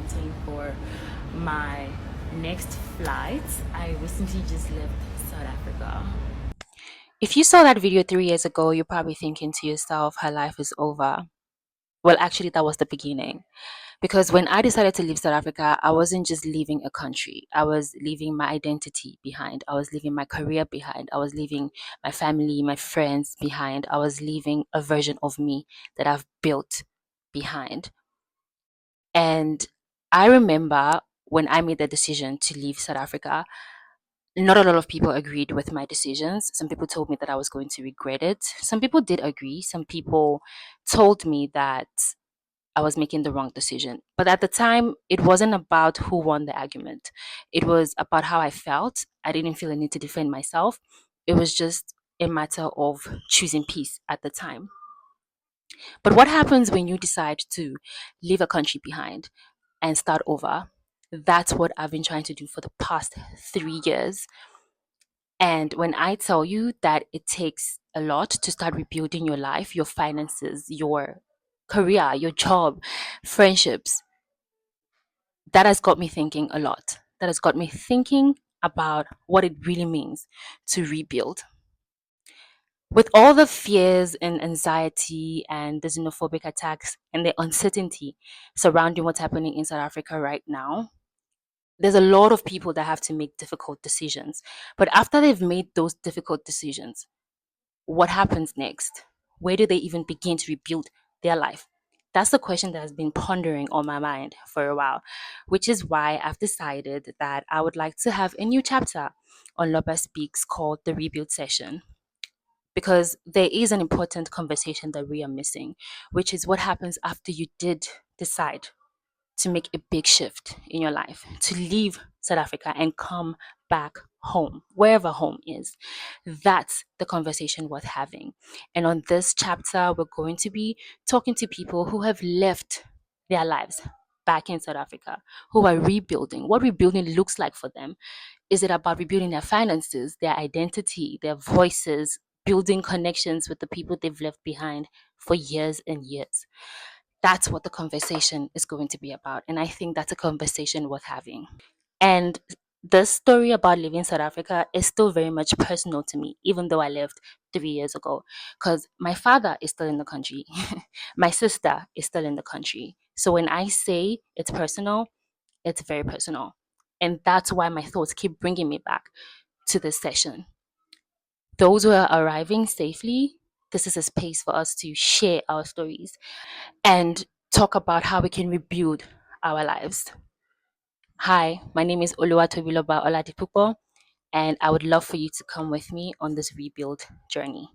waiting for my next flight. I recently just left South Africa. If you saw that video 3 years ago, you're probably thinking to yourself, her life is over. Well, actually, that was the beginning. Because when I decided to leave South Africa, I wasn't just leaving a country. I was leaving my identity behind. I was leaving my career behind. I was leaving my family, my friends behind. I was leaving a version of me that I've built behind. And I remember when I made the decision to leave South Africa, not a lot of people agreed with my decisions. Some people told me that I was going to regret it. Some people did agree. Some people told me that I was making the wrong decision. But at the time, it wasn't about who won the argument. It was about how I felt. I didn't feel a need to defend myself. It was just a matter of choosing peace at the time. But what happens when you decide to leave a country behind and start over? That's what I've been trying to do for the past 3 years. And when I tell you that it takes a lot to start rebuilding your life, your finances, your career, your job, friendships, that has got me thinking a lot. That has got me thinking about what it really means to rebuild. With all the fears and anxiety and the xenophobic attacks and the uncertainty surrounding what's happening in South Africa right now, there's a lot of people that have to make difficult decisions. But after they've made those difficult decisions, what happens next? Where do they even begin to rebuild their life? That's the question that has been pondering on my mind for a while, which is why I've decided that I would like to have a new chapter on Loba Speaks called the Rebuild Session. Because there is an important conversation that we are missing, which is what happens after you did decide to make a big shift in your life, to leave South Africa and come back home, wherever home is. That's the conversation worth having. And on this chapter, we're going to be talking to people who have left their lives back in South Africa, who are rebuilding, what rebuilding looks like for them. Is it about rebuilding their finances, their identity, their voices, building connections with the people they've left behind for years and years? That's what the conversation is going to be about. And I think that's a conversation worth having. And the story about leaving South Africa is still very much personal to me, even though I left 3 years ago. Because my father is still in the country, my sister is still in the country. So when I say it's personal, it's very personal. And that's why my thoughts keep bringing me back to this session. Those who are arriving safely, this is a space for us to share our stories and talk about how we can rebuild our lives. Hi, my name is Oluwatobiloba Oladipupo, and I would love for you to come with me on this rebuild journey.